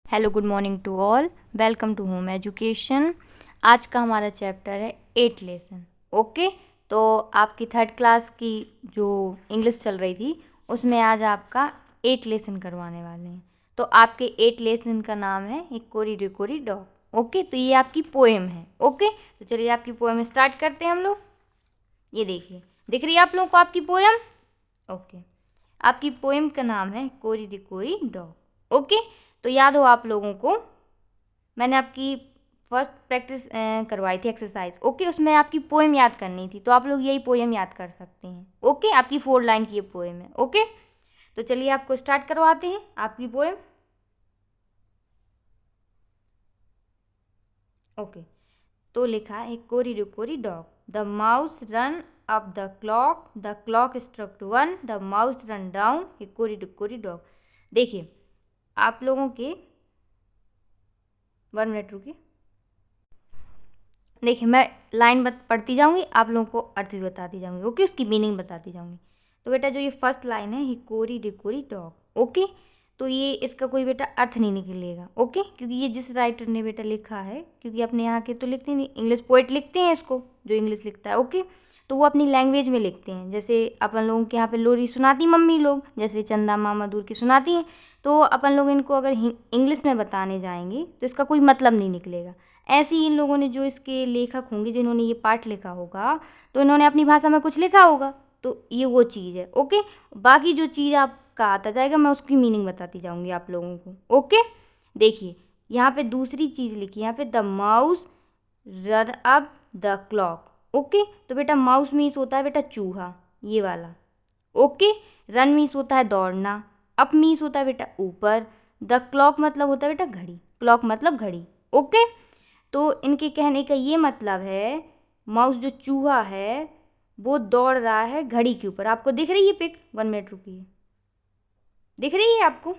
Hello, good morning to all. Welcome to home education. आज का हमारा चैप्टर है 8 लेसन। ओके, तो आपकी थर्ड क्लास की जो इंग्लिश चल रही थी उसमें आज आपका 8 लेसन करवाने वाले हैं। तो आपके 8 लेसन का नाम है हिकोरी डिकोरी डॉग। ओके, तो ये आपकी पोएम है। ओके, तो चलिए आपकी पोएम स्टार्ट करते हैं हम लोग। ये देखिए, दिख रही है आप लोगों को आपकी पोएम? ओके, आपकी पोएम का नाम है हिकोरी डिकोरी डॉग। ओके, तो याद हो आप लोगों को मैंने आपकी फर्स्ट प्रैक्टिस करवाई थी एक्सरसाइज। ओके, उसमें आपकी पोएम याद करनी थी, तो आप लोग यही पोएम याद कर सकते हैं। ओके, आपकी 4 लाइन की ये पोएम है। ओके, तो चलिए आपको स्टार्ट करवाते हैं आपकी पोएम। ओके, तो लिखा है hickory dickory dog, the mouse run up the clock struck 1, the mouse run down hickory dickory dog. देखिए आप लोगों के 1 मिनट रुकिए। देखिए मैं लाइन पढ़ती जाऊंगी, आप लोगों को अर्थ भी बताती जाऊंगी। ओके, उसकी मीनिंग बताती जाऊंगी। तो बेटा जो ये फर्स्ट लाइन है हिकोरी डिकोरी डॉग, ओके, तो ये इसका कोई बेटा अर्थ नहीं निकलेगा। ओके, क्योंकि ये जिस राइटर ने बेटा लिखा है, क्योंकि अपने यहाँ के तो लिखते नहीं, इंग्लिश पोएट लिखते हैं इसको, जो इंग्लिश लिखता है। ओके, तो वो अपनी लैंग्वेज में लिखते हैं। जैसे अपन लोगों के यहाँ पे लोरी सुनाती मम्मी लोग, जैसे चंदा मामा दूर की सुनाती हैं, तो अपन लोग इनको अगर इंग्लिश में बताने जाएंगे तो इसका कोई मतलब नहीं निकलेगा। ऐसे ही इन लोगों ने, जो इसके लेखक होंगे जिन्होंने ये पाठ लिखा होगा, तो इन्होंने अपनी भाषा में कुछ लिखा होगा, तो ये वो चीज़ है। ओके, बाकी जो चीज़ आपका आता जाएगा मैं उसकी मीनिंग बताती जाऊंगी आप लोगों को। ओके, देखिए यहाँ पे दूसरी चीज़ लिखी है, यहाँ पे the mouse run up the clock. Okay, तो बेटा माउस मीन्स होता है बेटा चूहा, ये वाला। ओके, रन मीन्स होता है दौड़ना, अप मीन्स होता है बेटा ऊपर, द क्लॉक मतलब होता है बेटा घड़ी, क्लॉक मतलब घड़ी। ओके, तो इनके कहने का ये मतलब है माउस जो चूहा है वो दौड़ रहा है घड़ी के ऊपर। आपको दिख रही है पिक? 1 मिनट रुकिए, दिख रही है आपको?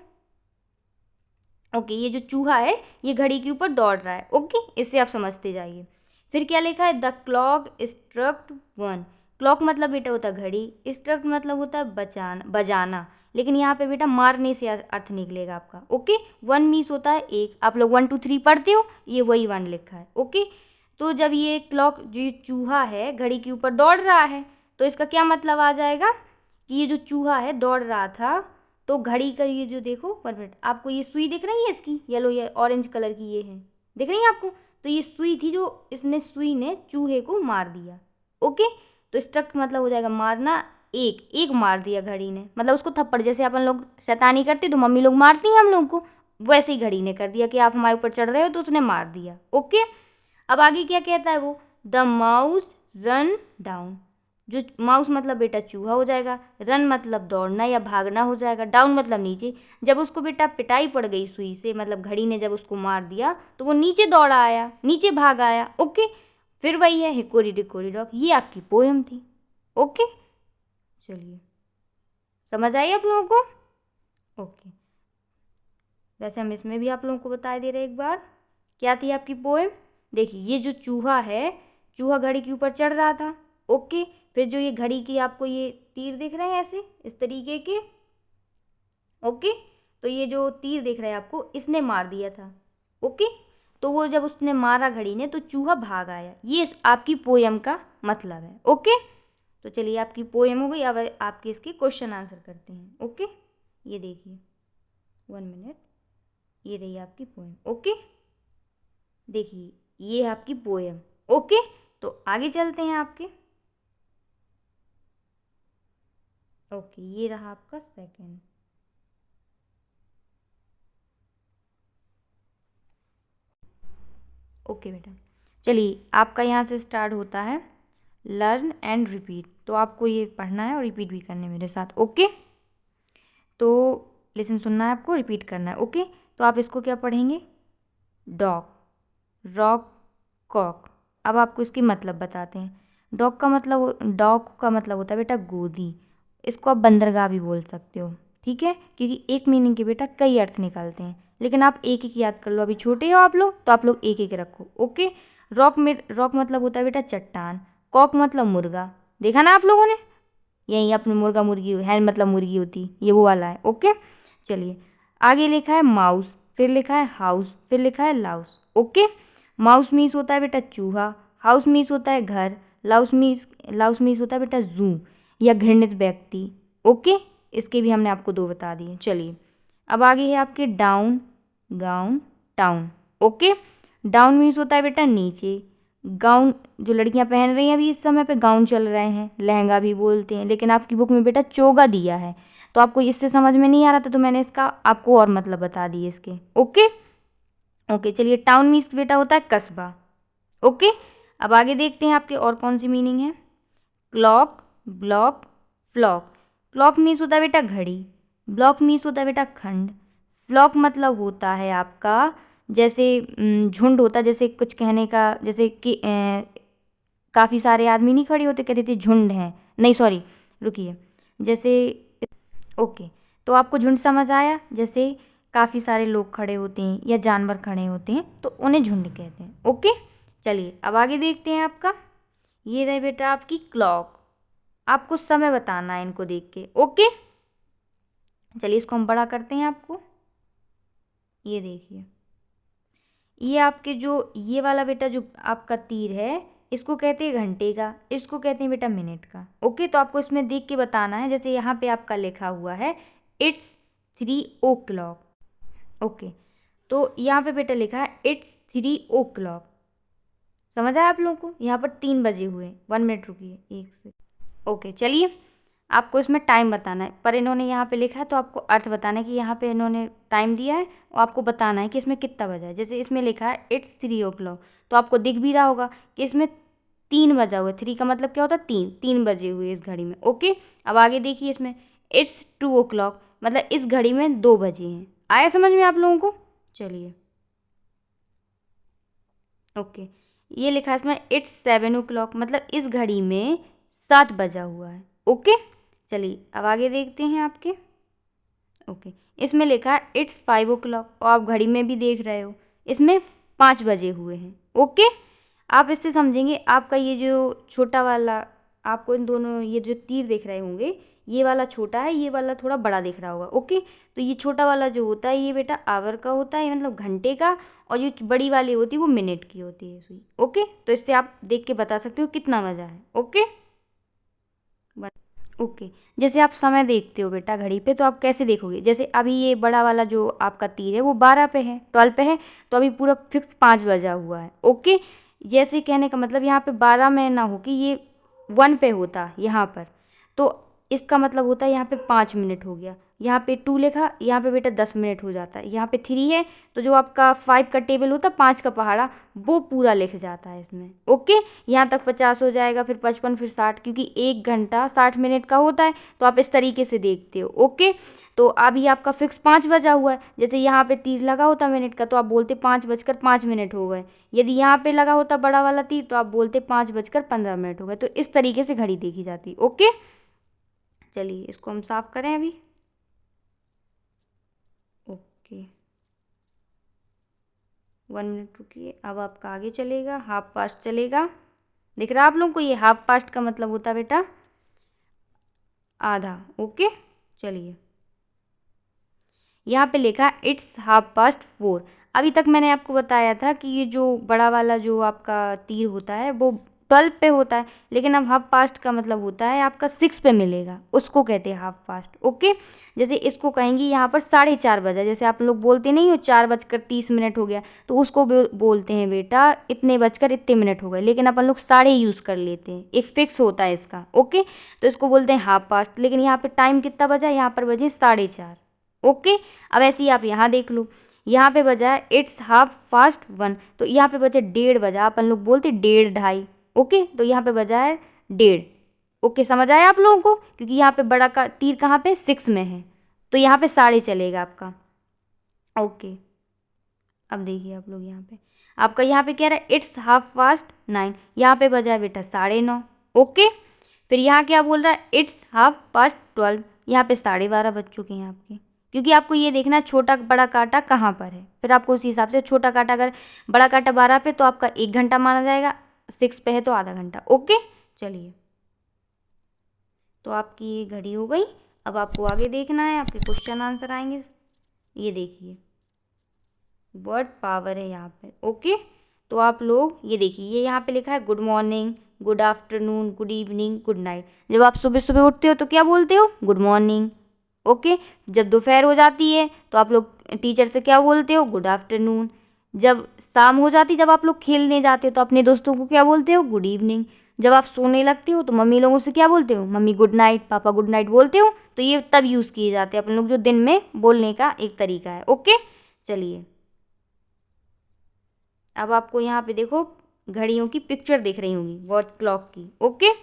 ओके, ये जो चूहा है ये घड़ी के ऊपर दौड़ रहा है। ओके, इससे आप समझते जाइए। फिर क्या लिखा है? The clock struck 1। क्लॉक मतलब बेटा होता है घड़ी, स्ट्रक मतलब होता है बजाना, लेकिन यहाँ पे बेटा मारने से अर्थ निकलेगा आपका। ओके, 1 मीन्स होता है एक, आप लोग 1 2 3 पढ़ते हो, ये वही 1 लिखा है। ओके, तो जब ये क्लॉक, जो ये चूहा है घड़ी के ऊपर दौड़ रहा है, तो इसका क्या मतलब आ जाएगा कि ये जो चूहा है दौड़ रहा था, तो घड़ी का ये जो देखो, 1 मिनट, आपको ये सुई दिख रही है इसकी, येलो या ऑरेंज कलर की ये है, दिख रही है आपको? तो ये सुई थी, जो इसने सुई ने चूहे को मार दिया। ओके, तो स्ट्रक मतलब हो जाएगा मारना, एक एक मार दिया घड़ी ने, मतलब उसको थप्पड़, जैसे अपन लोग शैतानी करते तो मम्मी लोग मारती हैं हम लोग को, वैसे ही घड़ी ने कर दिया कि आप हमारे ऊपर चढ़ रहे हो, तो उसने मार दिया। ओके, अब आगे क्या कहता है वो? The mouse run down. जो माउस मतलब बेटा चूहा हो जाएगा, रन मतलब दौड़ना या भागना हो जाएगा, डाउन मतलब नीचे। जब उसको बेटा पिटाई पड़ गई सुई से, मतलब घड़ी ने जब उसको मार दिया, तो वो नीचे दौड़ा आया, नीचे भाग आया। ओके, फिर वही है हिकोरी डिकोरी डॉग। ये आपकी पोएम थी। ओके, चलिए समझ आई आप लोगों को? ओके, वैसे हम इसमें भी आप लोगों को बता दे रहे एक बार, क्या थी आपकी पोएम। देखिए ये जो चूहा है, चूहा घड़ी के ऊपर चढ़ रहा था। ओके, फिर जो ये घड़ी की आपको ये तीर दिख रहे हैं ऐसे इस तरीके के, ओके, तो ये जो तीर दिख रहा है आपको, इसने मार दिया था। ओके, तो वो जब उसने मारा घड़ी ने, तो चूहा भाग आया। ये आपकी पोएम का मतलब है। ओके, तो चलिए आपकी पोएम हो गई। अब आपके इसके क्वेश्चन आंसर करते हैं। ओके, ये देखिए 1 मिनट, ये रही आपकी पोएम। ओके, देखिए ये है आपकी पोएम। ओके, तो आगे चलते हैं आपके। ओके, ये रहा आपका सेकंड। ओके बेटा, चलिए आपका यहाँ से स्टार्ट होता है लर्न एंड रिपीट। तो आपको ये पढ़ना है और रिपीट भी करने मेरे साथ। ओके, तो लेसन सुनना है आपको, रिपीट करना है। ओके, तो आप इसको क्या पढ़ेंगे? Dog, rock, cock. अब आपको इसकी मतलब बताते हैं। डॉग का मतलब होता है बेटा गोदी। इसको आप बंदरगाह भी बोल सकते हो, ठीक है, क्योंकि एक मीनिंग के बेटा कई अर्थ निकलते हैं, लेकिन आप एक एक याद कर लो। अभी छोटे हो आप लोग, तो आप लोग एक एक रखो। ओके, रॉक मतलब होता है बेटा चट्टान, कॉक मतलब मुर्गा, देखा ना आप लोगों ने, यही अपने मुर्गा मुर्गी है मतलब मुर्गी होती, ये वो वाला है। ओके, चलिए आगे लिखा है माउस, फिर लिखा है हाउस, फिर लिखा है लाउस। ओके, माउस मीन्स होता है बेटा चूहा, हाउस मीन्स होता है घर, लाउस मीन्स होता है बेटा जू या घृणित व्यक्ति। ओके, इसके भी हमने आपको 2 बता दिए। चलिए अब आगे है आपके down, gown, town. Okay, down means होता है बेटा नीचे, गाउन जो लड़कियां पहन रही हैं अभी इस समय पे गाउन चल रहे हैं, लहंगा भी बोलते हैं, लेकिन आपकी बुक में बेटा चोगा दिया है तो आपको इससे समझ में नहीं आ रहा था तो मैंने इसका आपको और मतलब बता दिए इसके। ओके ओके, चलिए टाउन मीन्स बेटा होता है कस्बा। ओके, अब आगे देखते हैं आपके और कौन सी मीनिंग है। Clock, block, flock. Clock means होता है बेटा घड़ी, ब्लॉक मीन्स होता है बेटा खंड, फ्लॉक मतलब होता है आपका जैसे झुंड होता है, जैसे कुछ कहने का, जैसे कि काफ़ी सारे आदमी नहीं खड़े होते, कहते थे झुंड हैं, नहीं सॉरी रुकिए, जैसे ओके, तो आपको झुंड समझ आया, जैसे काफ़ी सारे लोग खड़े होते हैं या जानवर खड़े होते हैं तो उन्हें झुंड कहते हैं। ओके, चलिए अब आगे देखते हैं आपका, ये रहे बेटा आपकी क्लॉक, आपको समय बताना है इनको देख के। ओके, चलिए इसको हम बड़ा करते हैं आपको, ये देखिए, ये आपके जो ये वाला बेटा जो आपका तीर है इसको कहते हैं घंटे का, इसको कहते हैं बेटा मिनट का। ओके, तो आपको इसमें देख के बताना है, जैसे यहाँ पे आपका लिखा हुआ है इट्स 3 o'clock। ओके, तो यहाँ पे बेटा लिखा है इट्स 3 o'clock, समझ आया आप लोगों को, यहाँ पर 3 बजे हुए। 1 मिनट रुकिए, एक से। ओके, चलिए आपको इसमें टाइम बताना है, पर इन्होंने यहाँ पे लिखा है तो आपको अर्थ बताना है कि यहाँ पे इन्होंने टाइम दिया है और आपको बताना है कि इसमें कितना बजा है। जैसे इसमें लिखा है इट्स 3 o'clock, तो आपको दिख भी रहा होगा कि इसमें 3 बजा हुआ है। 3 का मतलब क्या होता है 3 बजे हुए इस घड़ी में। ओके, अब आगे देखिए, इसमें इट्स 2 o'clock मतलब इस घड़ी में 2 बजे हैं। आया समझ में आप लोगों को? चलिए ओके, ये लिखा है इसमें इट्स 7 o'clock मतलब इस घड़ी में 7 बजा हुआ है। ओके, चलिए अब आगे देखते हैं आपके। ओके, इसमें लिखा है इट्स 5 o'clock और आप घड़ी में भी देख रहे हो इसमें 5 बजे हुए हैं। ओके, आप इससे समझेंगे आपका ये जो छोटा वाला, आपको इन दोनों ये जो तीर दिख रहे होंगे, ये वाला छोटा है, ये वाला थोड़ा बड़ा दिख रहा होगा। ओके, तो ये छोटा वाला जो होता है ये बेटा आवर का होता है, मतलब घंटे का, और जो बड़ी वाली होती है वो मिनट की होती है सुई। ओके, तो इससे आप देख के बता सकते हो कितना बजा है। ओके ओके, जैसे आप समय देखते हो बेटा घड़ी पे तो आप कैसे देखोगे, जैसे अभी ये बड़ा वाला जो आपका तीर है वो 12 पे है, 12 पे है, तो अभी पूरा फिक्स 5 बजा हुआ है। ओके, जैसे कहने का मतलब यहाँ पे 12 में ना हो कि ये 1 पे होता यहाँ पर, तो इसका मतलब होता है यहाँ पे 5 मिनट हो गया, यहाँ पे 2 लिखा, यहाँ पे बेटा 10 मिनट हो जाता है, यहाँ पे 3 है तो जो आपका 5 का टेबल होता है, 5 का पहाड़ा, वो पूरा लिख जाता है इसमें। ओके, यहाँ तक 50 हो जाएगा, फिर 55, फिर 60, क्योंकि 1 घंटा 60 मिनट का होता है, तो आप इस तरीके से देखते हो। ओके, तो अभी आपका फिक्स 5 बजा हुआ है, जैसे यहाँ पे तीर लगा होता मिनट का तो आप बोलते 5:05 हो गए, यदि यहाँ पे लगा होता बड़ा वाला तीर तो आप बोलते 5:15 हो गए। तो इस तरीके से घड़ी देखी जाती। ओके, चलिए इसको हम साफ करें अभी। ओके, 1 मिनट रुकिए, अब आपका आगे चलेगा, हाफ पास्ट चलेगा। दिख रहा है आप लोगों को, ये हाफ पास्ट का मतलब होता है बेटा आधा। ओके, चलिए यहाँ पे लिखा इट्स 4:30। अभी तक मैंने आपको बताया था कि ये जो बड़ा वाला जो आपका तीर होता है वो 12 पे होता है, लेकिन अब हाफ पास्ट का मतलब होता है आपका 6 पे मिलेगा, उसको कहते हैं हाफ पास्ट। ओके, जैसे इसको कहेंगी यहाँ पर 4:30 बजा, जैसे आप लोग बोलते नहीं हो 4:30 हो गया, तो उसको बोलते हैं बेटा इतने बजकर इतने मिनट हो गए, लेकिन अपन लोग साढ़े यूज़ कर लेते हैं, एक फिक्स होता है इसका। ओके, तो इसको बोलते हैं हाफ पास्ट, लेकिन यहाँ पे टाइम कितना बजा, यहाँ पर बजे 4:30। ओके, अब ऐसे ही आप यहाँ देख लो, यहाँ पे बजा है इट्स 1:30, तो यहाँ पे बजा 1:30 बजा, अपन लोग बोलते 1:30 2:30। ओके, तो यहाँ पे बजा है 1:30। ओके, समझ आया आप लोगों को, क्योंकि यहाँ पे बड़ा का तीर कहाँ पे 6 में है, तो यहाँ पे साढ़े चलेगा आपका। ओके, अब देखिए आप लोग यहाँ पे, आपका यहाँ पे कह रहा है इट्स 9:30, यहाँ पे बजा है बेटा 9:30। ओके, फिर यहाँ क्या बोल रहा है इट्स 12:30, यहाँ पे 12:30 बज चुके हैं आपके, क्योंकि आपको ये देखना है छोटा बड़ा कांटा कहाँ पर है, फिर आपको उसी हिसाब से छोटा कांटा, अगर बड़ा कांटा 12 पे तो आपका 1 घंटा माना जाएगा, 6 पे है तो आधा घंटा। ओके, चलिए तो आपकी ये घड़ी हो गई। अब आपको आगे देखना है, आपके क्वेश्चन आंसर आएंगे, ये देखिए वर्ड पावर है यहाँ पे। ओके, तो आप लोग ये देखिए, ये यहाँ पे लिखा है good morning, good afternoon, good evening, good night. जब आप सुबह सुबह उठते हो तो क्या बोलते हो? Good morning. ओके, जब दोपहर हो जाती है तो आप लोग टीचर से क्या बोलते हो? Good afternoon. जब शाम हो जाती, जब आप लोग खेलने जाते हो तो अपने दोस्तों को क्या बोलते हो? Good evening. जब आप सोने लगते हो तो मम्मी लोगों से क्या बोलते हो? मम्मी गुड नाइट, पापा गुड नाइट बोलते हो। तो ये तब यूज़ किए जाते हैं अपन लोग, जो दिन में बोलने का एक तरीका है। ओके, चलिए अब आपको यहाँ पे देखो घड़ियों की पिक्चर दिख रही होंगी, वॉच क्लॉक की। ओके,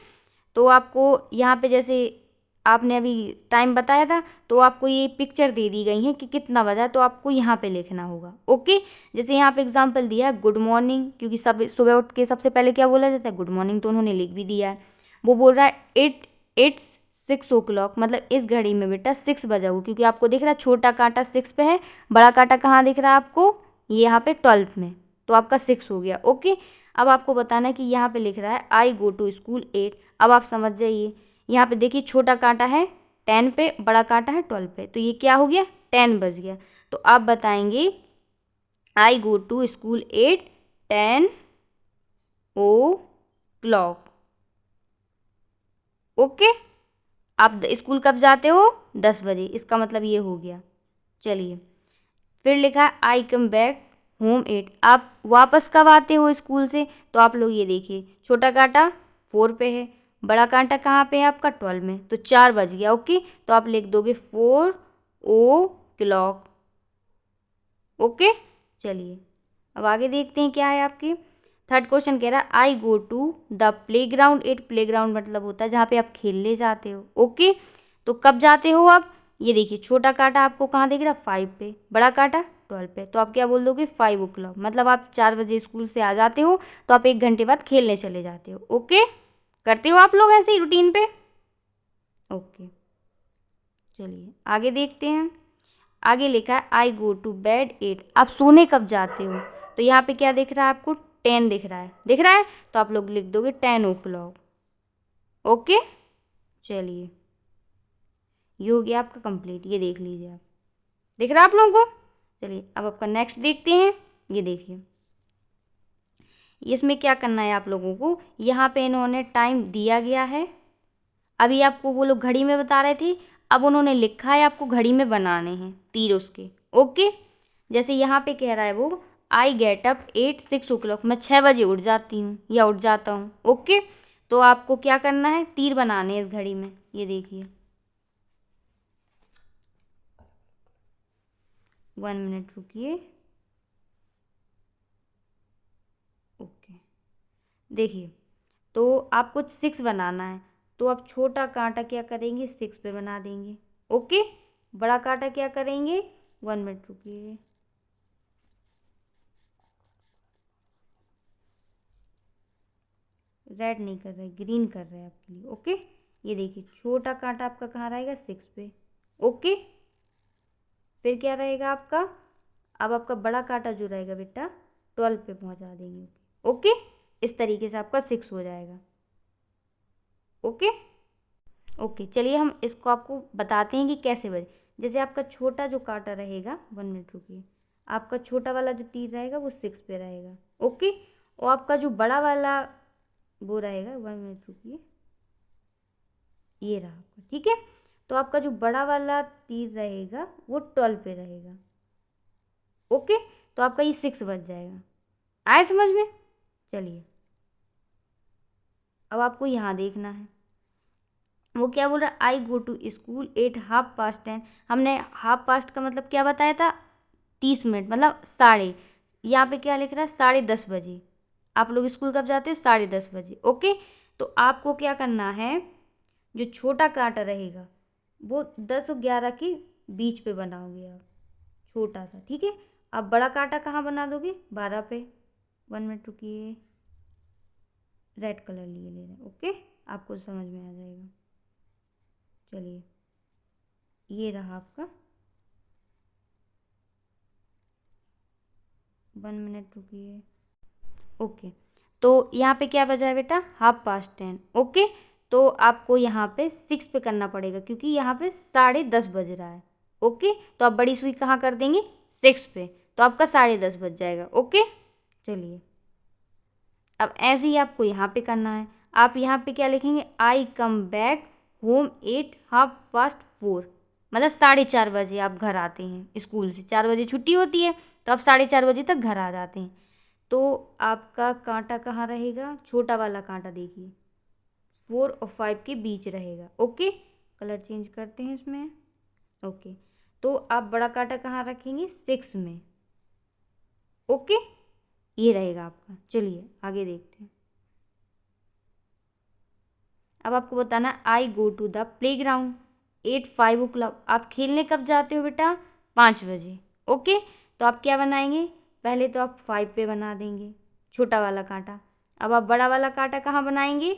तो आपको यहाँ पे जैसे आपने अभी टाइम बताया था, तो आपको ये पिक्चर दे दी गई है कि कितना बजा, तो आपको यहाँ पे लिखना होगा। ओके, जैसे यहाँ पे एग्जांपल दिया है गुड मॉर्निंग, क्योंकि सब सुबह उठ के सबसे पहले क्या बोला जाता है? गुड मॉर्निंग, तो उन्होंने लिख भी दिया है। वो बोल रहा है इट्स 6 o'clock, मतलब इस घड़ी में बेटा 6 बजा हुआ, क्योंकि आपको दिख रहा है छोटा कांटा 6 पे है, बड़ा कांटा कहाँ दिख रहा है आपको? ये यहाँ पे 12 में, तो आपका 6 हो गया। ओके, अब आपको बताना है कि यहाँ पे लिख रहा है आई गो टू स्कूल 8। अब आप समझ जाइए, यहाँ पे देखिए छोटा कांटा है 10 पे, बड़ा कांटा है 12 पे, तो ये क्या हो गया? 10 बज गया। तो आप बताएंगे I go to school 8 10 o'clock। Okay, आप स्कूल कब जाते हो? 10 बजे, इसका मतलब ये हो गया। चलिए, फिर लिखा है आई कम बैक होम 8। आप वापस कब आते हो स्कूल से? तो आप लोग ये देखिए, छोटा कांटा 4 पे है, बड़ा कांटा कहाँ पे है आपका? 12 में, तो 4 बज गया। ओके, तो आप लिख दोगे 4 o'clock। ओके, चलिए अब आगे देखते हैं क्या है आपके। थर्ड क्वेश्चन कह रहा है I go to the playground 8। Playground मतलब होता है जहाँ पे आप खेलने जाते हो। ओके, तो कब जाते हो आप? ये देखिए छोटा कांटा आपको कहाँ दिख रहा है? 5 पे, बड़ा कांटा 12 पे, तो आप क्या बोल दोगे? 5 o'clock। मतलब आप 4 बजे स्कूल से आ जाते हो, तो आप 1 घंटे बाद खेलने चले जाते हो। ओके, करते हो आप लोग ऐसे ही रूटीन पे? ओके, चलिए आगे देखते हैं। आगे लिखा है आई गो टू बेड 8। आप सोने कब जाते हो? तो यहाँ पे क्या दिख रहा है आपको? 10 दिख रहा है, दिख रहा है, तो आप लोग लिख दोगे 10 o'clock। ओके, चलिए ये हो गया आपका कंप्लीट, ये देख लीजिए आप, दिख रहा है आप लोगों को? चलिए अब आपका नेक्स्ट देखते हैं। ये देखिए, इसमें क्या करना है आप लोगों को, यहाँ पे इन्होंने टाइम दिया गया है। अभी आपको वो लोग घड़ी में बता रहे थे, अब उन्होंने लिखा है आपको घड़ी में बनाने हैं तीर उसके। ओके, जैसे यहाँ पे कह रहा है वो आई गेट अप 6 o'clock, मैं 6 बजे उठ जाती हूँ या उठ जाता हूँ। ओके, तो आपको क्या करना है? तीर बनाने हैं इस घड़ी में। ये देखिए 1 मिनट रुकिए। ओके, देखिए, तो आपको 6 बनाना है, तो आप छोटा कांटा क्या करेंगे? 6 पे बना देंगे। ओके, बड़ा कांटा क्या करेंगे? 1 मिनट रुकिए, रेड नहीं कर रहे, ग्रीन कर रहे हैं आपके लिए। ओके, ये देखिए छोटा कांटा आपका कहाँ रहेगा? 6 पे। ओके, फिर क्या रहेगा आपका? अब आपका बड़ा कांटा जो रहेगा बेटा 12 पे पहुंचा देंगे। ओके, इस तरीके से आपका 6 हो जाएगा। ओके, ओके, चलिए हम इसको आपको बताते हैं कि कैसे बजे। जैसे आपका छोटा जो कांटा रहेगा, 1 मिनट रुकिए, आपका छोटा वाला जो तीर रहेगा वो 6 पे रहेगा। ओके, और आपका जो बड़ा वाला वो रहेगा, 1 मिनट रुकिए, ये रहा आपका। ठीक है, तो आपका जो बड़ा वाला तीर रहेगा वो 12 पे रहेगा। ओके, तो आपका ये 6 बज जाएगा। आए समझ में? चलिए अब आपको यहाँ देखना है, वो क्या बोल रहा है? I go to school 8 10:30। हमने 10:30 का मतलब क्या बताया था? 30 मिनट, मतलब साढ़े। यहाँ पे क्या लिख रहा है? 10:30 बजे। आप लोग स्कूल कब जाते हो? 10:30 बजे। ओके, तो आपको क्या करना है, जो छोटा कांटा रहेगा वो 10 और 11 के बीच पे बनाओगे आप, छोटा सा। ठीक है, आप बड़ा कांटा कहाँ बना दोगे? 12 पे। 1 मिनट रुकिए, रेड कलर लिए ले रहे हैं। ओके, आपको समझ में आ जाएगा। चलिए ये रहा आपका, 1 मिनट रुकिए। ओके, तो यहाँ पे क्या बजा है बेटा? 10:30। ओके, तो आपको यहाँ पे 6 पे करना पड़ेगा, क्योंकि यहाँ पे 10:30 बज रहा है। ओके, तो आप बड़ी सुई कहाँ कर देंगे? 6 पे। तो आपका 10:30 बज जाएगा। ओके, चलिए अब ऐसे ही आपको यहाँ पे करना है। आप यहाँ पे क्या लिखेंगे, आई कम बैक होम एट 4:30, मतलब 4:30 बजे आप घर आते हैं स्कूल से। 4 बजे छुट्टी होती है तो आप 4:30 बजे तक घर आ जाते हैं। तो आपका कांटा कहाँ रहेगा, छोटा वाला कांटा देखिए 4 और 5 के बीच रहेगा। ओके, कलर चेंज करते हैं इसमें। ओके, तो आप बड़ा कांटा कहाँ रखेंगे, 6 में। ओके, ये रहेगा आपका। चलिए आगे देखते हैं। अब आपको बताना I go to the playground at 5 o'clock। आप खेलने कब जाते हो बेटा, 5 बजे। ओके, तो आप क्या बनाएंगे, पहले तो आप 5 पे बना देंगे छोटा वाला कांटा। अब आप बड़ा वाला कांटा कहाँ बनाएंगे,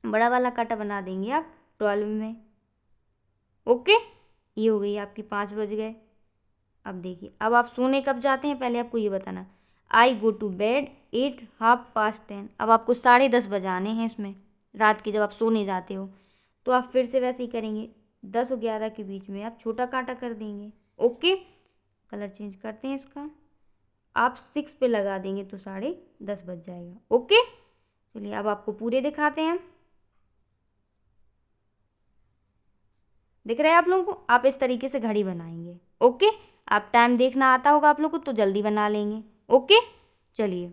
बड़ा वाला कांटा बना देंगे आप 12 में। ओके, ये हो गई आपकी, 5 बज गए। अब देखिए, अब आप सोने कब जाते हैं, पहले आपको ये बताना। I go to bed at 10:30। अब आपको 10:30 बजाने हैं इसमें, रात के जब आप सोने जाते हो। तो आप फिर से वैसे ही करेंगे, 10 और 11 के बीच में आप छोटा कांटा कर देंगे। ओके, कलर चेंज करते हैं इसका। आप 6 पे लगा देंगे तो 10:30 बज जाएगा। ओके, चलिए अब आपको पूरे दिखाते हैं। दिख रहा है आप लोगों को, आप इस तरीके से घड़ी बनाएंगे। ओके, आप टाइम देखना आता होगा आप लोग को तो जल्दी बना लेंगे। ओके, चलिए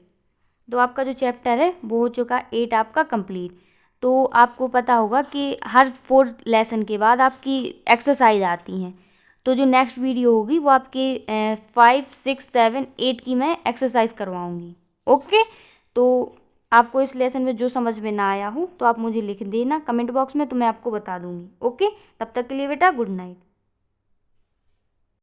तो आपका जो चैप्टर है वो हो चुका 8 आपका कंप्लीट। तो आपको पता होगा कि हर 4 लेसन के बाद आपकी एक्सरसाइज आती हैं। तो जो नेक्स्ट वीडियो होगी वो आपके 5, 6, 7, 8 की मैं एक्सरसाइज करवाऊँगी। ओके, तो आपको इस लेसन में जो समझ में ना आया हो तो आप मुझे लिख देना कमेंट बॉक्स में, तो मैं आपको बता दूँगी। ओके, तब तक के लिए बेटा गुड नाइट।